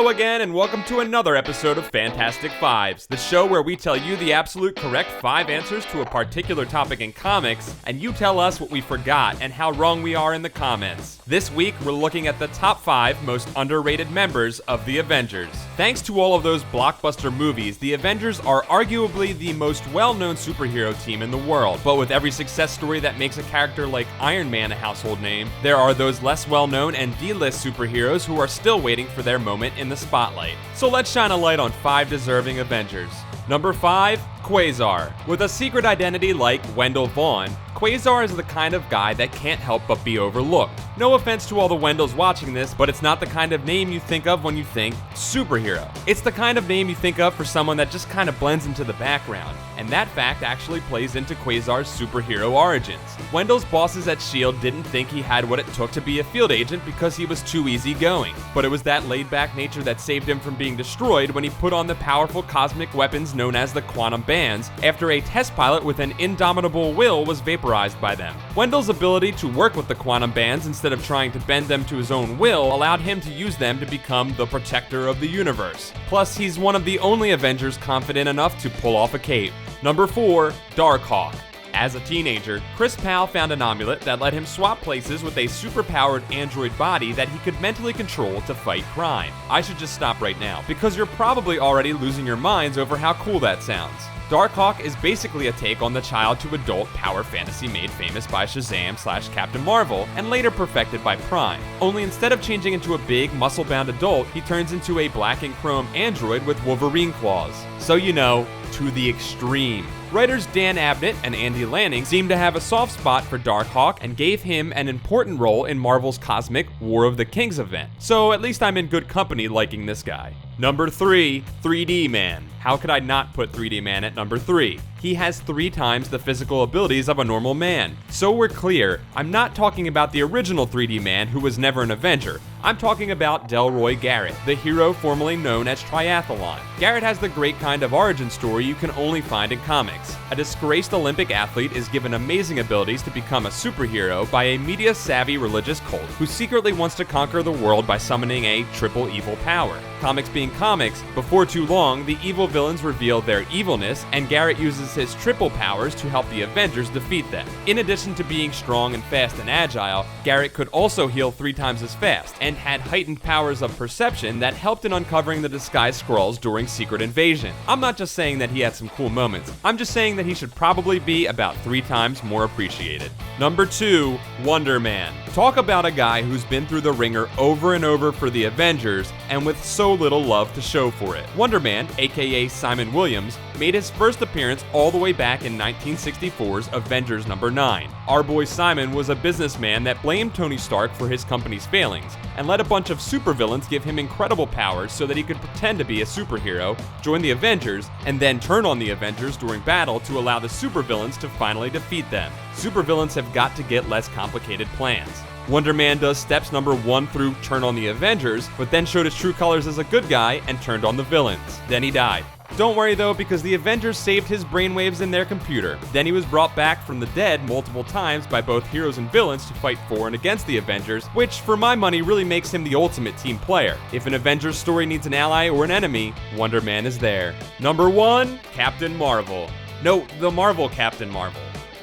Hello again, and welcome to another episode of Fantastic Fives, the show where we tell you the absolute correct 5 answers to a particular topic in comics, and you tell us what we forgot and how wrong we are in the comments. This week, we're looking at the top 5 most underrated members of the Avengers. Thanks to all of those blockbuster movies, the Avengers are arguably the most well-known superhero team in the world. But with every success story that makes a character like Iron Man a household name, there are those less well-known and D-list superheroes who are still waiting for their moment in the spotlight. So let's shine a light on 5 deserving Avengers. Number 5, Quasar. With a secret identity like Wendell Vaughn, Quasar is the kind of guy that can't help but be overlooked. No offense to all the Wendells watching this, but it's not the kind of name you think of when you think superhero. It's the kind of name you think of for someone that just kind of blends into the background, and that fact actually plays into Quasar's superhero origins. Wendell's bosses at S.H.I.E.L.D. didn't think he had what it took to be a field agent because he was too easygoing, but it was that laid-back nature that saved him from being destroyed when he put on the powerful cosmic weapons known as the quantum bands after a test pilot with an indomitable will was vaporized by them. Wendell's ability to work with the quantum bands instead of trying to bend them to his own will allowed him to use them to become the protector of the universe. Plus, he's one of the only Avengers confident enough to pull off a cape. Number 4, Darkhawk. As a teenager, Chris Powell found an amulet that let him swap places with a superpowered android body that he could mentally control to fight crime. I should just stop right now, because you're probably already losing your minds over how cool that sounds. Darkhawk is basically a take on the child-to-adult power fantasy made famous by Shazam/Captain Marvel and later perfected by Prime. Only instead of changing into a big, muscle-bound adult, he turns into a black and chrome android with Wolverine claws. So you know, to the extreme. Writers Dan Abnett and Andy Lanning seemed to have a soft spot for Darkhawk and gave him an important role in Marvel's cosmic War of the Kings event. So at least I'm in good company liking this guy. Number 3, 3D Man. How could I not put 3D Man at number 3? He has 3 times the physical abilities of a normal man. So we're clear, I'm not talking about the original 3D Man who was never an Avenger. I'm talking about Delroy Garrett, the hero formerly known as Triathlon. Garrett has the great kind of origin story you can only find in comics. A disgraced Olympic athlete is given amazing abilities to become a superhero by a media-savvy religious cult who secretly wants to conquer the world by summoning a triple evil power. Comics being comics, before too long, the evil villains reveal their evilness, and Garrett uses his triple powers to help the Avengers defeat them. In addition to being strong and fast and agile, Garrett could also heal 3 times as fast, and had heightened powers of perception that helped in uncovering the disguised Skrulls during Secret Invasion. I'm not just saying that he had some cool moments, I'm just saying that he should probably be about 3 times more appreciated. Number 2, Wonder Man. Talk about a guy who's been through the ringer over and over for the Avengers, and with so little love to show for it. Wonder Man, aka Simon Williams, made his first appearance all the way back in 1964's Avengers number 9. Our boy Simon was a businessman that blamed Tony Stark for his company's failings, and let a bunch of supervillains give him incredible powers so that he could pretend to be a superhero, join the Avengers, and then turn on the Avengers during battle to allow the supervillains to finally defeat them. Supervillains have got to get less complicated plans. Wonder Man does steps number 1 through turn on the Avengers, but then showed his true colors as a good guy and turned on the villains. Then he died. Don't worry though, because the Avengers saved his brainwaves in their computer. Then he was brought back from the dead multiple times by both heroes and villains to fight for and against the Avengers, which for my money really makes him the ultimate team player. If an Avengers story needs an ally or an enemy, Wonder Man is there. Number 1, Captain Marvel. No, the Marvel Captain Marvel.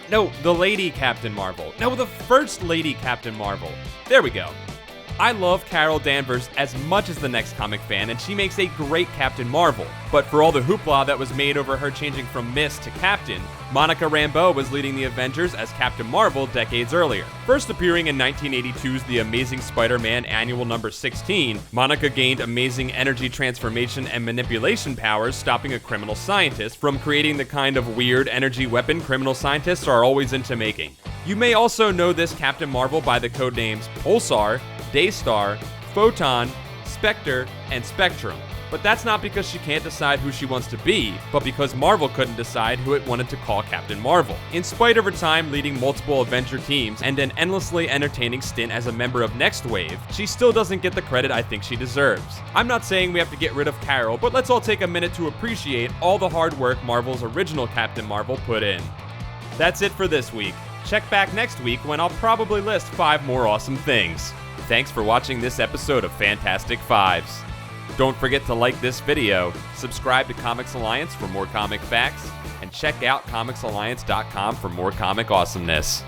No, the Lady Captain Marvel. No, the First Lady Captain Marvel. There we go. I love Carol Danvers as much as the next comic fan, and she makes a great Captain Marvel. But for all the hoopla that was made over her changing from Miss to Captain, Monica Rambeau was leading the Avengers as Captain Marvel decades earlier. First appearing in 1982's The Amazing Spider-Man Annual Number 16, Monica gained amazing energy transformation and manipulation powers, stopping a criminal scientist from creating the kind of weird energy weapon criminal scientists are always into making. You may also know this Captain Marvel by the codenames Pulsar, Daystar, Photon, Spectre, and Spectrum. But that's not because she can't decide who she wants to be, but because Marvel couldn't decide who it wanted to call Captain Marvel. In spite of her time leading multiple Avenger teams and an endlessly entertaining stint as a member of Next Wave, she still doesn't get the credit I think she deserves. I'm not saying we have to get rid of Carol, but let's all take a minute to appreciate all the hard work Marvel's original Captain Marvel put in. That's it for this week. Check back next week when I'll probably list 5 more awesome things. Thanks for watching this episode of Fantastic Fives. Don't forget to like this video, subscribe to Comics Alliance for more comic facts, and check out comicsalliance.com for more comic awesomeness.